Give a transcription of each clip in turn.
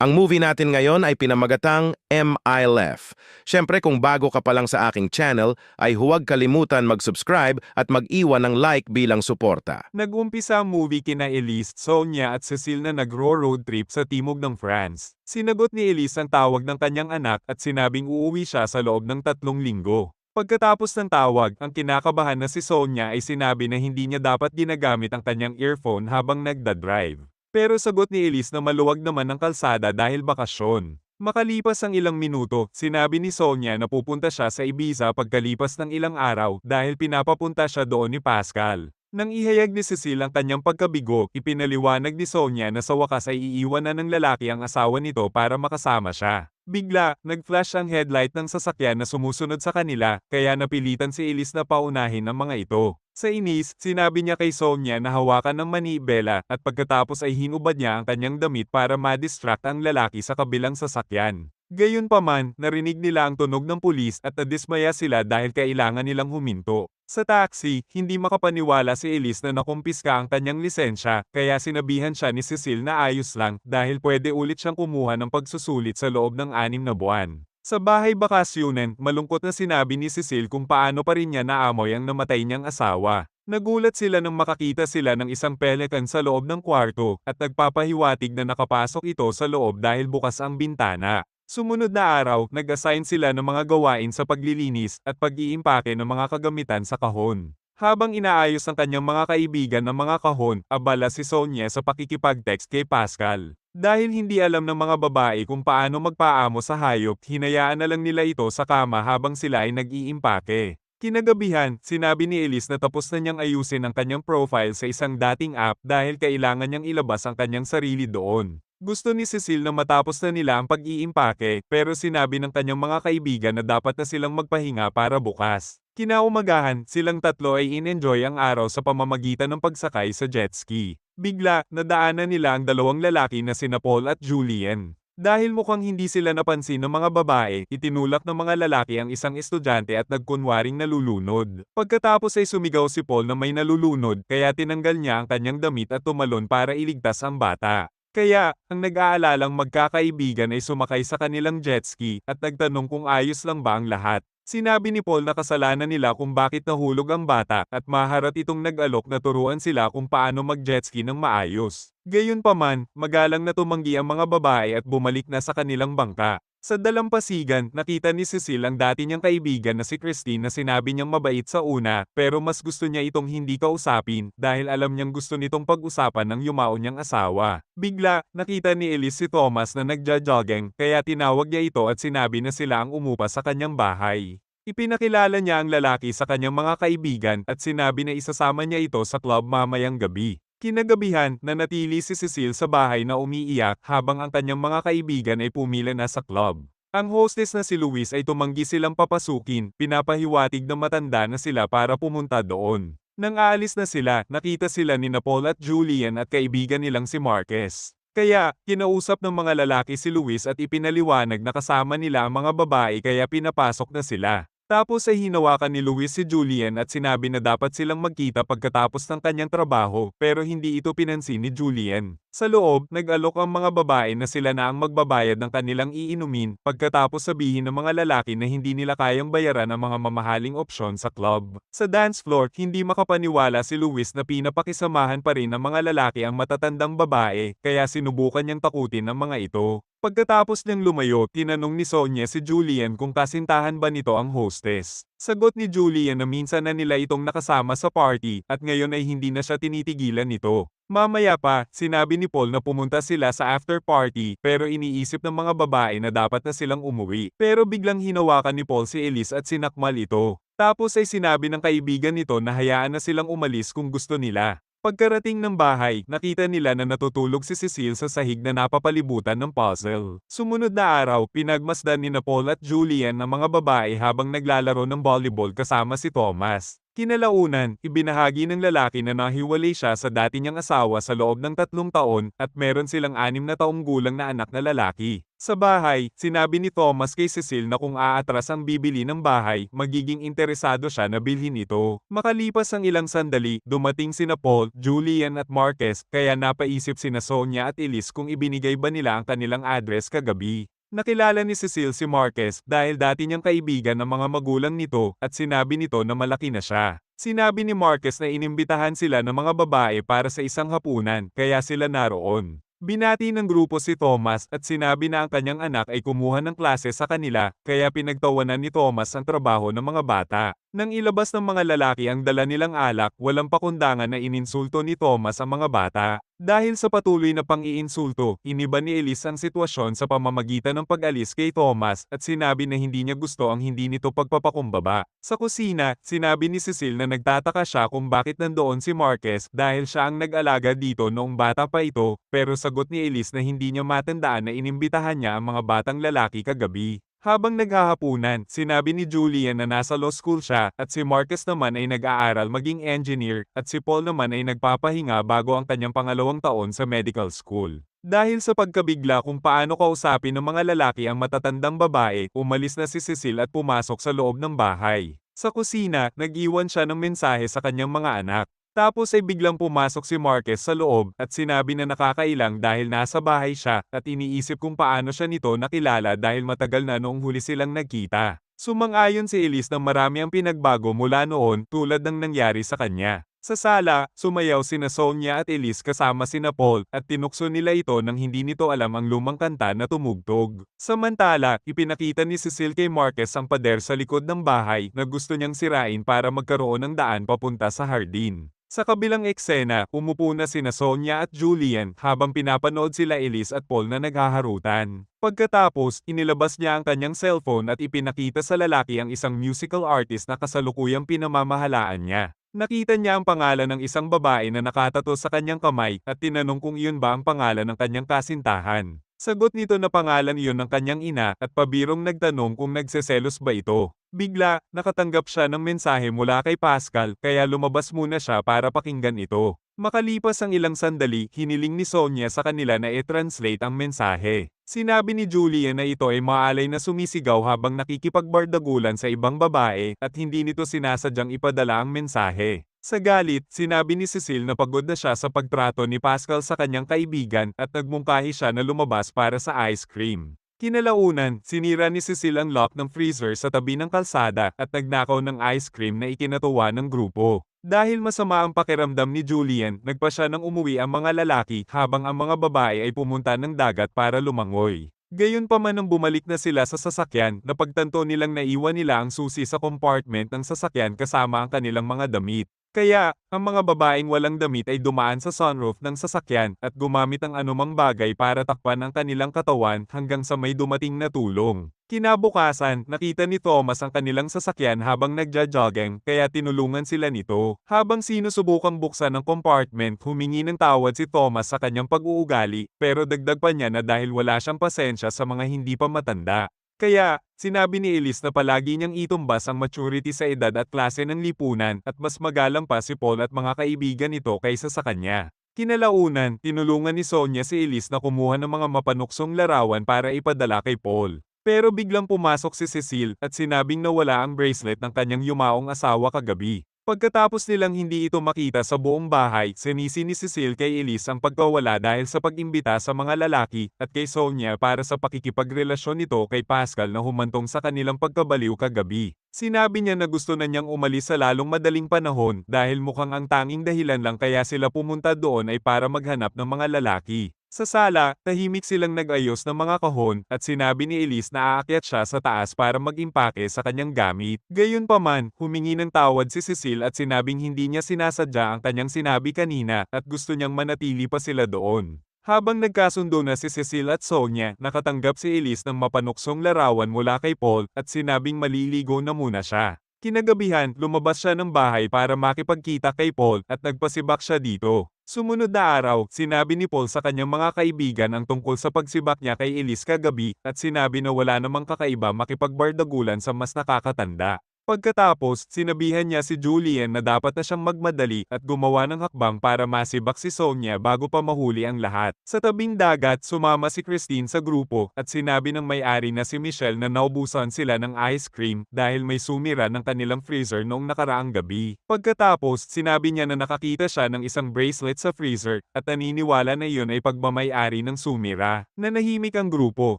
Ang movie natin ngayon ay pinamagatang Am I Left? Siyempre kung bago ka pa lang sa aking channel, ay huwag kalimutan mag-subscribe at mag-iwan ng like bilang suporta. Nag-umpisa ang movie kina Elise, Sonia at Cecile na nagro-road trip sa timog ng France. Sinagot ni Elise ang tawag ng kanyang anak at sinabing uuwi siya sa loob ng 3 linggo. Pagkatapos ng tawag, ang kinakabahan na si Sonia ay sinabi na hindi niya dapat ginagamit ang kanyang earphone habang nagdadrive. Pero sagot ni Elise na maluwag naman ang kalsada dahil bakasyon. Makalipas ang ilang minuto, sinabi ni Sonia na pupunta siya sa Ibiza pagkalipas ng ilang araw dahil pinapapunta siya doon ni Pascal. Nang ihayag ni Cecile ang kanyang pagkabigo, ipinaliwanag ni Sonia na sa wakas ay iiwan na ng lalaki ang asawa nito para makasama siya. Bigla, nag-flash ang headlight ng sasakyan na sumusunod sa kanila, kaya napilitan si Elise na paunahin ang mga ito. Sa inis, sinabi niya kay Sonia na hawakan ng manibela at pagkatapos ay hinubad niya ang kanyang damit para ma-distract ang lalaki sa kabilang sasakyan. Gayunpaman, narinig nila ang tunog ng pulis at nadismaya sila dahil kailangan nilang huminto. Sa taxi, hindi makapaniwala si Elise na nakumpiska ang kanyang lisensya, kaya sinabihan siya ni Cecile na ayos lang dahil pwede ulit siyang kumuha ng pagsusulit sa loob ng 6 na buwan. Sa bahay bakasyunan, malungkot na sinabi ni Cecile kung paano pa rin niya naamoy ang namatay niyang asawa. Nagulat sila nang makakita sila ng isang pelican sa loob ng kwarto at nagpapahiwatig na nakapasok ito sa loob dahil bukas ang bintana. Sumunod na araw, nag-assign sila ng mga gawain sa paglilinis at pag-iimpake ng mga kagamitan sa kahon. Habang inaayos ang kanyang mga kaibigan ng mga kahon, abala si Sonia sa pakikipag-text kay Pascal. Dahil hindi alam ng mga babae kung paano magpaamo sa hayop, hinayaan na lang nila ito sa kama habang sila ay nag-iimpake. Kinagabihan, sinabi ni Elise na tapos na niyang ayusin ang kanyang profile sa isang dating app dahil kailangan niyang ilabas ang kanyang sarili doon. Gusto ni Cecile na matapos na nila ang pag-iimpake pero sinabi ng kanyang mga kaibigan na dapat na silang magpahinga para bukas. Kinaumagahan, silang tatlo ay in-enjoy ang araw sa pamamagitan ng pagsakay sa jet ski. Bigla, nadaanan nila ang 2 lalaki na sina Paul at Julien. Dahil mukhang hindi sila napansin ng mga babae, itinulak ng mga lalaki ang isang estudyante at nagkunwaring nalulunod. Pagkatapos ay sumigaw si Paul na may nalulunod kaya tinanggal niya ang kanyang damit at tumalon para iligtas ang bata. Kaya, ang nag-aalalang magkakaibigan ay sumakay sa kanilang jet ski at nagtanong kung ayos lang ba ang lahat. Sinabi ni Paul na kasalanan nila kung bakit nahulog ang bata at maharat itong nag-alok na turuan sila kung paano mag-jet ski ng maayos. Gayunpaman, magalang na tumanggi ang mga babae at bumalik na sa kanilang bangka. Sa dalampasigan, nakita ni Cecile ang dati niyang kaibigan na si Christine na sinabi niyang mabait sa una pero mas gusto niya itong hindi kausapin dahil alam niyang gusto nitong pag-usapan ng yumao niyang asawa. Bigla, nakita ni Elise si Thomas na nagja-jogging kaya tinawag niya ito at sinabi na sila ang umupa sa kanyang bahay. Ipinakilala niya ang lalaki sa kanyang mga kaibigan at sinabi na isasama niya ito sa club mamayang gabi. Kinagabihan, nanatili si Cecile sa bahay na umiiyak habang ang kanyang mga kaibigan ay pumila na sa club. Ang hostess na si Luis ay tumanggi silang papasukin, pinapahiwatig na matanda na sila para pumunta doon. Nang aalis na sila, nakita sila ni Paul at Julian at kaibigan nilang si Marquez. Kaya, kinausap ng mga lalaki si Luis at ipinaliwanag na kasama nila ang mga babae kaya pinapasok na sila. Tapos ay hinawakan ni Luis si Julian at sinabi na dapat silang magkita pagkatapos ng kanyang trabaho pero hindi ito pinansin ni Julian. Sa loob, nag-alok ang mga babae na sila na ang magbabayad ng kanilang iinumin pagkatapos sabihin ng mga lalaki na hindi nila kayang bayaran ang mga mamahaling opsyon sa club. Sa dance floor, hindi makapaniwala si Luis na pinapakisamahan pa rin ng mga lalaki ang matatandang babae kaya sinubukan niyang takutin ang mga ito. Pagkatapos niyang lumayo, tinanong ni Sonia si Julian kung kasintahan ba nito ang hostess. Sagot ni Julian na minsan na nila itong nakasama sa party at ngayon ay hindi na siya tinitigilan nito. Mamaya pa, sinabi ni Paul na pumunta sila sa after party pero iniisip ng mga babae na dapat na silang umuwi. Pero biglang hinawakan ni Paul si Elise at sinakmal ito. Tapos ay sinabi ng kaibigan nito na hayaan na silang umalis kung gusto nila. Pagkarating ng bahay, nakita nila na natutulog si Cecile sa sahig na napapalibutan ng puzzle. Sumunod na araw, pinagmasdan ni Paul at Julian ang mga babae habang naglalaro ng volleyball kasama si Thomas. Kinalaunan, ibinahagi ng lalaki na nahiwalay siya sa dati niyang asawa sa loob ng 3 taon at meron silang 6 na taong gulang na anak na lalaki. Sa bahay, sinabi ni Thomas kay Cecile na kung aatras ang bibili ng bahay, magiging interesado siya na bilhin ito. Makalipas ang ilang sandali, dumating sina Paul, Julian at Marquez, kaya napaisip sina Sonia at Elise kung ibinigay ba nila ang kanilang address kagabi. Nakilala ni Cecile si Marquez dahil dati niyang kaibigan ng mga magulang nito at sinabi nito na malaki na siya. Sinabi ni Marquez na inimbitahan sila ng mga babae para sa isang hapunan, kaya sila naroon. Binati ng grupo si Thomas at sinabi na ang kanyang anak ay kumuha ng klase sa kanila, kaya pinagtawanan ni Thomas ang trabaho ng mga bata. Nang ilabas ng mga lalaki ang dala nilang alak, walang pakundangan na ininsulto ni Thomas ang mga bata. Dahil sa patuloy na pang-iinsulto, iniba ni Elise ang sitwasyon sa pamamagitan ng pag-alis kay Thomas at sinabi na hindi niya gusto ang hindi nito pagpapakumbaba. Sa kusina, sinabi ni Cecile na nagtataka siya kung bakit nandoon si Marquez dahil siya ang nag-alaga dito noong bata pa ito, pero sagot ni Elise na hindi niya matandaan na inimbitahan niya ang mga batang lalaki kagabi. Habang naghahapunan, sinabi ni Julian na nasa law school siya at si Marcus naman ay nag-aaral maging engineer at si Paul naman ay nagpapahinga bago ang kanyang 2 taon sa medical school. Dahil sa pagkabigla kung paano kausapin ng mga lalaki ang matatandang babae, umalis na si Cecile at pumasok sa loob ng bahay. Sa kusina, nag-iwan siya ng mensahe sa kanyang mga anak. Tapos ay biglang pumasok si Marquez sa loob at sinabi na nakakailang dahil nasa bahay siya at iniisip kung paano siya nito nakilala dahil matagal na noong huli silang nagkita. Sumang-ayon si Elise na marami ang pinagbago mula noon tulad ng nangyari sa kanya. Sa sala, sumayaw sina Sonia at Elise kasama sina Paul at tinukso nila ito nang hindi nito alam ang lumang kanta na tumugtog. Samantala, ipinakita ni Cecile kay Marquez ang pader sa likod ng bahay na gusto niyang sirain para magkaroon ng daan papunta sa hardin. Sa kabilang eksena, umupo na sina Sonia at Julian habang pinapanood sila Elise at Paul na naghaharutan. Pagkatapos, inilabas niya ang kanyang cellphone at ipinakita sa lalaki ang isang musical artist na kasalukuyang pinamamahalaan niya. Nakita niya ang pangalan ng isang babae na nakatato sa kanyang kamay at tinanong kung iyon ba ang pangalan ng kanyang kasintahan. Sagot nito na pangalan iyon ng kanyang ina at pabirong nagtanong kung nagseselos ba ito. Bigla, nakatanggap siya ng mensahe mula kay Pascal kaya lumabas muna siya para pakinggan ito. Makalipas ang ilang sandali, hiniling ni Sonia sa kanila na i-translate ang mensahe. Sinabi ni Julian na ito ay maalay na sumisigaw habang nakikipagbardagulan sa ibang babae at hindi nito sinasadyang ipadala ang mensahe. Sa galit, sinabi ni Cecile na pagod na siya sa pagtrato ni Pascal sa kanyang kaibigan at nagmungkahi siya na lumabas para sa ice cream. Kinalaunan, sinira ni Cecile ang lock ng freezer sa tabi ng kalsada at nagnakaw ng ice cream na ikinatuwa ng grupo. Dahil masama ang pakiramdam ni Julian, nagpa siya ng umuwi ang mga lalaki habang ang mga babae ay pumunta ng dagat para lumangoy. Gayunpaman nang bumalik na sila sa sasakyan, napagtanto nilang naiwan nila ang susi sa compartment ng sasakyan kasama ang kanilang mga damit. Kaya, ang mga babaeng walang damit ay dumaan sa sunroof ng sasakyan at gumamit ng anumang bagay para takpan ang kanilang katawan hanggang sa may dumating na tulong. Kinabukasan, nakita ni Thomas ang kanilang sasakyan habang nagja-jogging kaya tinulungan sila nito. Habang sinusubukang buksan ang compartment, humingi ng tawad si Thomas sa kanyang pag-uugali pero dagdag pa niya na dahil wala siyang pasensya sa mga hindi pa matanda. Kaya, sinabi ni Elise na palagi niyang itumbas ang maturity sa edad at klase ng lipunan at mas magalang pa si Paul at mga kaibigan nito kaysa sa kanya. Kinalaunan, tinulungan ni Sonia si Elise na kumuha ng mga mapanuksong larawan para ipadala kay Paul. Pero biglang pumasok si Cecile at sinabing nawala ang bracelet ng kanyang yumaong asawa kagabi. Pagkatapos nilang hindi ito makita sa buong bahay, sinisi ni Cecile kay Elise ang pagkawala dahil sa pag-imbita sa mga lalaki at kay Sonia para sa pakikipagrelasyon nito kay Pascal na humantong sa kanilang pagkabaliw kagabi. Sinabi niya na gusto na niyang umalis sa lalong madaling panahon dahil mukhang ang tanging dahilan lang kaya sila pumunta doon ay para maghanap ng mga lalaki. Sa sala, tahimik silang nag-ayos ng mga kahon at sinabi ni Elise na aakyat siya sa taas para mag-impake sa kanyang gamit. Gayunpaman, humingi ng tawad si Cecile at sinabing hindi niya sinasadya ang kanyang sinabi kanina at gusto niyang manatili pa sila doon. Habang nagkasundo na si Cecile at Sonia, nakatanggap si Elise ng mapanuksong larawan mula kay Paul at sinabing maliligo na muna siya. Kinagabihan, lumabas siya ng bahay para makipagkita kay Paul at nagpasibak siya dito. Sumunod na araw, sinabi ni Paul sa kanyang mga kaibigan ang tungkol sa pagsibak niya kay Elise kagabi at sinabi na wala namang kakaiba makipagbardagulan sa mas nakakatanda. Pagkatapos, sinabihan niya si Julian na dapat na siyang magmadali at gumawa ng hakbang para masibak si Sonia bago pa mahuli ang lahat. Sa tabing dagat, sumama si Christine sa grupo at sinabi ng may-ari na si Michelle na naubusan sila ng ice cream dahil may sumira ng kanilang freezer noong nakaraang gabi. Pagkatapos, sinabi niya na nakakita siya ng isang bracelet sa freezer at naniniwala na iyon ay pagmamay-ari ng sumira. Nanahimik ang grupo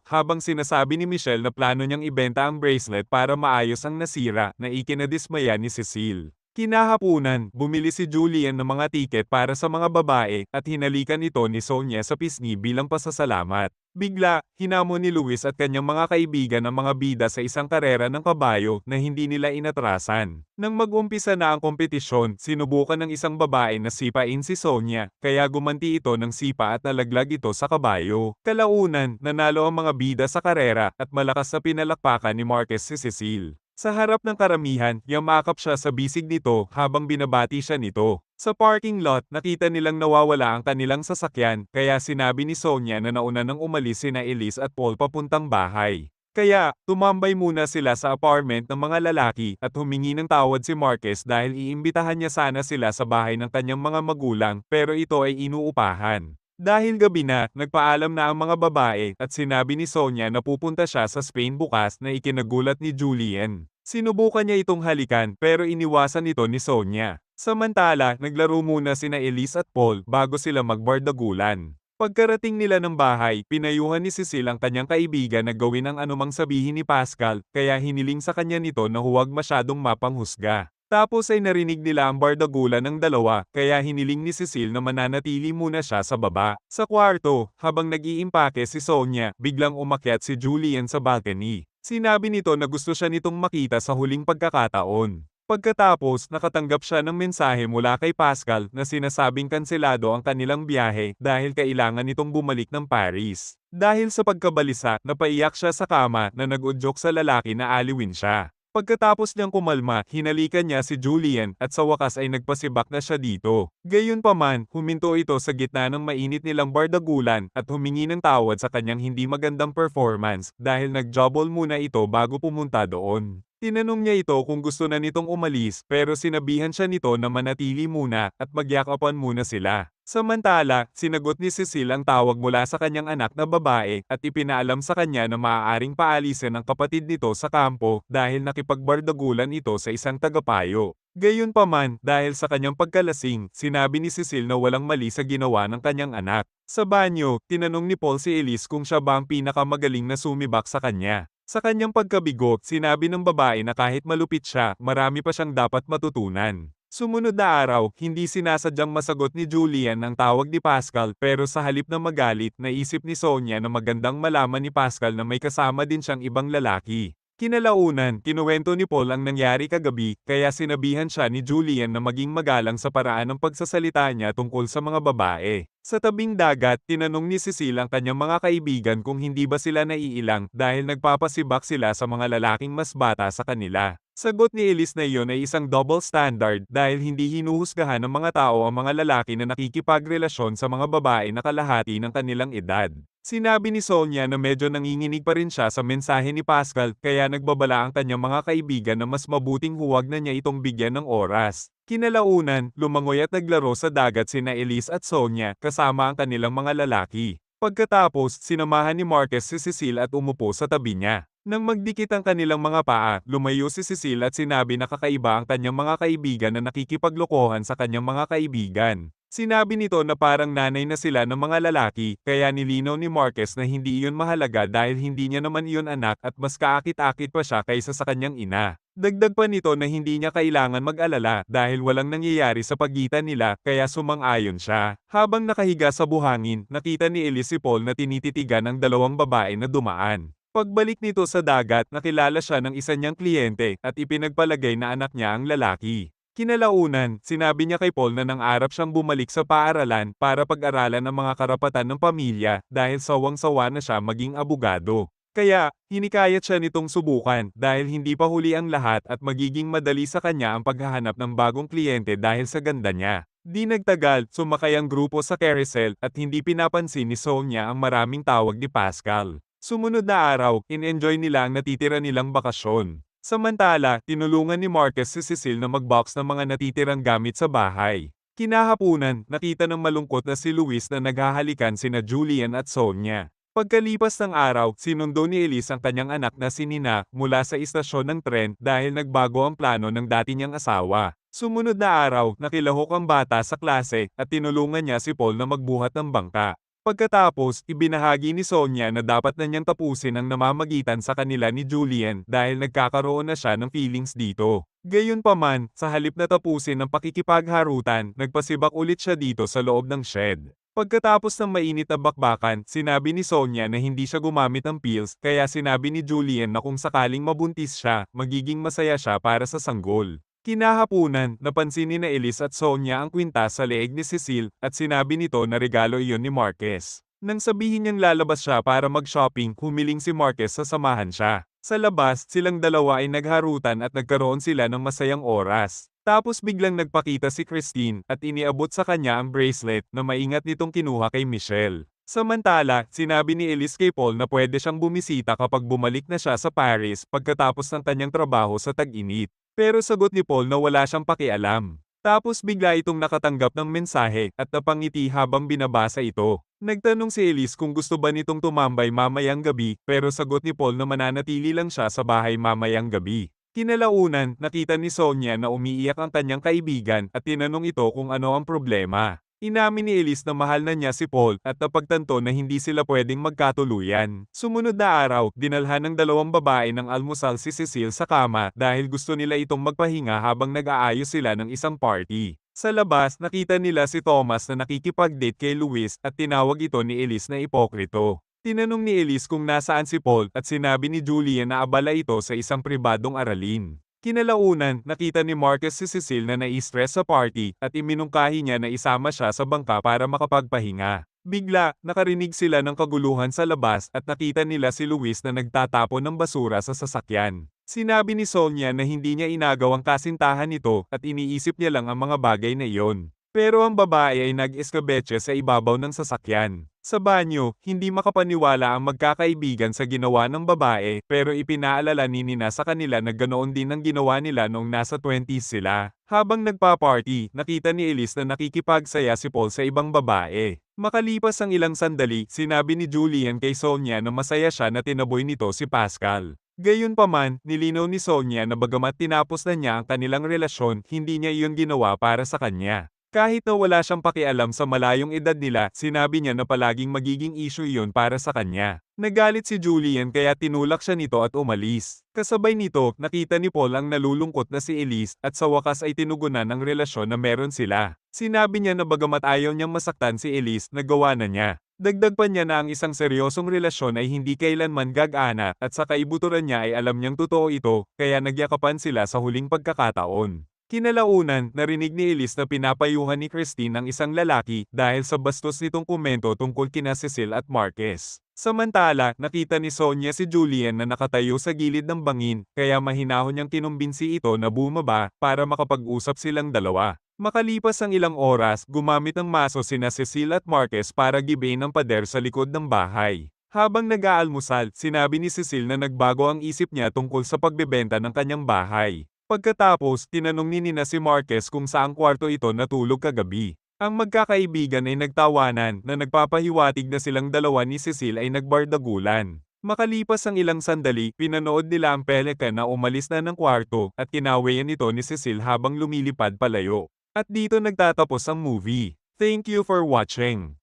habang sinasabi ni Michelle na plano niyang ibenta ang bracelet para maayos ang nasira na ikinadismaya ni Cecile. Kinahapunan, bumili si Julian ng mga tiket para sa mga babae at hinalikan ito ni Sonia sa pisngi bilang pasasalamat. Bigla, hinamon ni Luis at kanyang mga kaibigan ang mga bida sa isang karera ng kabayo na hindi nila inatrasan. Nang mag-umpisa na ang kompetisyon, sinubukan ng isang babae na sipain si Sonia, kaya gumanti ito ng sipa at nalaglag ito sa kabayo. Kalaunan, nanalo ang mga bida sa karera at malakas na pinalakpakan ni Marquez si Cecile. Sa harap ng karamihan, yamakap siya sa bisig nito habang binabati siya nito. Sa parking lot, nakita nilang nawawala ang kanilang sasakyan, kaya sinabi ni Sonia na nauna nang umalis sina Elise at Paul papuntang bahay. Kaya, tumambay muna sila sa apartment ng mga lalaki at humingi ng tawad si Marquez dahil iimbitahan niya sana sila sa bahay ng kanyang mga magulang pero ito ay inuupahan. Dahil gabi na, nagpaalam na ang mga babae at sinabi ni Sonia na pupunta siya sa Spain bukas na ikinagulat ni Julian. Sinubukan niya itong halikan pero iniwasan ito ni Sonia. Samantala, naglaro muna sina Elise at Paul bago sila magbardagulan. Pagkarating nila ng bahay, pinayuhan ni Cecile ang kanyang kaibigan na gawin ang anumang sabihin ni Pascal kaya hiniling sa kanya nito na huwag masyadong mapanghusga. Tapos ay narinig nila ang bardagulan ng dalawa, kaya hiniling ni Cecile na mananatili muna siya sa baba. Sa kwarto, habang nag-iimpake si Sonia, biglang umakyat si Julian sa balcony. Sinabi nito na gusto siya nitong makita sa huling pagkakataon. Pagkatapos, nakatanggap siya ng mensahe mula kay Pascal na sinasabing kanselado ang kanilang biyahe dahil kailangan nitong bumalik ng Paris. Dahil sa pagkabalisa, napaiyak siya sa kama na nag-udyok sa lalaki na aliwin siya. Pagkatapos niyang kumalma, hinalikan niya si Julian at sa wakas ay nagpasibak na siya dito. Gayunpaman, huminto ito sa gitna ng mainit nilang bardagulan at humingi ng tawad sa kanyang hindi magandang performance dahil nag-jobble muna ito bago pumunta doon. Tinanong niya ito kung gusto na nitong umalis pero sinabihan siya nito na manatili muna at magyakapan muna sila. Samantala, sinagot ni Cecile ang tawag mula sa kanyang anak na babae at ipinaalam sa kanya na maaaring paalisin ang kapatid nito sa kampo dahil nakipagbardagulan ito sa isang tagapayo. Gayunpaman, dahil sa kanyang pagkalasing, sinabi ni Cecile na walang mali sa ginawa ng kanyang anak. Sa banyo, tinanong ni Paul si Elise kung siya ba ang pinakamagaling na sumibak sa kanya. Sa kanyang pagkabigo, sinabi ng babae na kahit malupit siya, marami pa siyang dapat matutunan. Sumunod na araw, hindi sinasadyang masagot ni Julian ang tawag ni Pascal pero sa halip na magalit, naisip ni Sonia na magandang malaman ni Pascal na may kasama din siyang ibang lalaki. Kinalaunan, kinuwento ni Paul ang nangyari kagabi kaya sinabihan siya ni Julian na maging magalang sa paraan ng pagsasalita niya tungkol sa mga babae. Sa tabing dagat, tinanong ni Cecile ang kanyang mga kaibigan kung hindi ba sila naiilang dahil nagpapasibak sila sa mga lalaking mas bata sa kanila. Sagot ni Elise na iyon ay isang double standard dahil hindi hinuhusgahan ng mga tao ang mga lalaki na nakikipagrelasyon sa mga babae na kalahati ng kanilang edad. Sinabi ni Sonia na medyo nanginginig pa rin siya sa mensahe ni Pascal kaya nagbabala ang kanyang mga kaibigan na mas mabuting huwag na niya itong bigyan ng oras. Kinalaunan, lumangoy at naglaro sa dagat sina Elise at Sonia kasama ang kanilang mga lalaki. Pagkatapos, sinamahan ni Marquez si Cecile at umupo sa tabi niya. Nang magdikit ang kanilang mga paa, lumayo si Cecile at sinabi na kakaiba ang kanyang mga kaibigan na nakikipaglokohan sa kanyang mga kaibigan. Sinabi nito na parang nanay na sila ng mga lalaki, kaya nilinaw ni Marquez na hindi iyon mahalaga dahil hindi niya naman iyon anak at mas kaakit-akit pa siya kaysa sa kanyang ina. Dagdag pa nito na hindi niya kailangan mag-alala dahil walang nangyayari sa pagitan nila kaya sumang-ayon siya. Habang nakahiga sa buhangin, nakita ni Elise si Paul na tinititigan ang dalawang babae na dumaan. Pagbalik nito sa dagat, nakilala siya ng isa niyang kliyente at ipinagpalagay na anak niya ang lalaki. Kinalaunan, sinabi niya kay Paul na nangarap siyang bumalik sa paaralan para pag-aralan ang mga karapatan ng pamilya dahil sawang-sawa na siya maging abogado. Kaya, hinikayat siya nitong subukan dahil hindi pa huli ang lahat at magiging madali sa kanya ang paghahanap ng bagong kliyente dahil sa ganda niya. Di nagtagal, sumakay ang grupo sa carousel at hindi pinapansin ni Sonia ang maraming tawag ni Pascal. Sumunod na araw, in-enjoy nila ang natitira nilang bakasyon. Samantala, tinulungan ni Marquez si Cecile na mag-box ng mga natitirang gamit sa bahay. Kinahapunan, nakita ng malungkot na si Luis na naghahalikan sina Julian at Sonia. Pagkalipas ng araw, sinundo ni Elise ang kanyang anak na si Nina mula sa istasyon ng tren dahil nagbago ang plano ng dati niyang asawa. Sumunod na araw, nakilahok ang bata sa klase at tinulungan niya si Paul na magbuhat ng bangka. Pagkatapos, ibinahagi ni Sonia na dapat na niyang tapusin ang namamagitan sa kanila ni Julian dahil nagkakaroon na siya ng feelings dito. Gayunpaman, sa halip na tapusin ang pakikipagharutan, nagpasibak ulit siya dito sa loob ng shed. Pagkatapos ng mainit na bakbakan, sinabi ni Sonia na hindi siya gumamit ng pills kaya sinabi ni Julian na kung sakaling mabuntis siya, magiging masaya siya para sa sanggol. Kinahapunan, napansin ni na Elise at Sonia ang kwintas sa leeg ni Cecile at sinabi nito na regalo iyon ni Marquez. Nang sabihin niyang lalabas siya para mag-shopping, humiling si Marquez sa samahan siya. Sa labas, silang dalawa ay nagharutan at nagkaroon sila ng masayang oras. Tapos biglang nagpakita si Christine at iniabot sa kanya ang bracelet na maingat nitong kinuha kay Michelle. Samantala, sinabi ni Elise kay Paul na pwede siyang bumisita kapag bumalik na siya sa Paris pagkatapos ng kanyang trabaho sa tag-init. Pero sagot ni Paul na wala siyang pakialam. Tapos bigla itong nakatanggap ng mensahe at napangiti habang binabasa ito. Nagtanong si Elise kung gusto ba nitong tumambay mamayang gabi pero sagot ni Paul na mananatili lang siya sa bahay mamayang gabi. Kinalaunan, nakita ni Sonia na umiiyak ang kanyang kaibigan at tinanong ito kung ano ang problema. Inamin ni Elise na mahal na niya si Paul at napagtanto na hindi sila pwedeng magkatuluyan. Sumunod na araw, dinalhan ng dalawang babae ng almusal si Cecile sa kama dahil gusto nila itong magpahinga habang nag-aayos sila ng isang party. Sa labas, nakita nila si Thomas na nakikipag-date kay Luis at tinawag ito ni Elise na ipokrito. Tinanong ni Elise kung nasaan si Paul at sinabi ni Julian na abala ito sa isang pribadong aralin. Kinalaunan, nakita ni Marquez si Cecile na nai-stress sa party at iminungkahi niya na isama siya sa bangka para makapagpahinga. Bigla, nakarinig sila ng kaguluhan sa labas at nakita nila si Luis na nagtatapon ng basura sa sasakyan. Sinabi ni Sonia na hindi niya inagaw ang kasintahan nito at iniisip niya lang ang mga bagay na iyon. Pero ang babae ay nag-eskabetche sa ibabaw ng sasakyan. Sa banyo, hindi makapaniwala ang magkakaibigan sa ginawa ng babae pero ipinaalala ni Nina sa kanila na ganoon din ang ginawa nila noong nasa 20s sila. Habang nagpa-party, nakita ni Elise na nakikipagsaya si Paul sa ibang babae. Makalipas ang ilang sandali, sinabi ni Julian kay Sonia na masaya siya na tinaboy nito si Pascal. Gayunpaman, nilinaw ni Sonia na bagamat tinapos na niya ang kanilang relasyon, hindi niya iyon ginawa para sa kanya. Kahit na wala siyang pakialam sa malayong edad nila, sinabi niya na palaging magiging issue iyon para sa kanya. Nagalit si Julian kaya tinulak siya nito at umalis. Kasabay nito, nakita ni Paul ang nalulungkot na si Elise at sa wakas ay tinugunan ang relasyon na meron sila. Sinabi niya na bagamat ayaw niyang masaktan si Elise, nagawa na niya. Dagdag pa niya na ang isang seryosong relasyon ay hindi kailanman gagana at sa kaibuturan niya ay alam niyang totoo ito, kaya nagyakapan sila sa huling pagkakataon. Kinalaunan, narinig ni Elise na pinapayuhan ni Christine ang isang lalaki dahil sa bastos nitong komento tungkol kina Cecile at Marquez. Samantala, nakita ni Sonia si Julian na nakatayo sa gilid ng bangin, kaya mahinahon niyang kinumbinsi ito na bumaba para makapag-usap silang dalawa. Makalipas ang ilang oras, gumamit ng maso sina Cecile at Marquez para gibain ang pader sa likod ng bahay. Habang nag-aalmusal, sinabi ni Cecile na nagbago ang isip niya tungkol sa pagbebenta ng kanyang bahay. Pagkatapos, tinanong ni Nina si Marquez kung saang kwarto ito natulog kagabi. Ang magkakaibigan ay nagtawanan na nagpapahiwatig na silang dalawa ni Cecile ay nagbardagulan. Makalipas ang ilang sandali, pinanood nila ang pelikan na umalis na ng kwarto at kinawayan ito ni Cecile habang lumilipad palayo. At dito nagtatapos ang movie. Thank you for watching.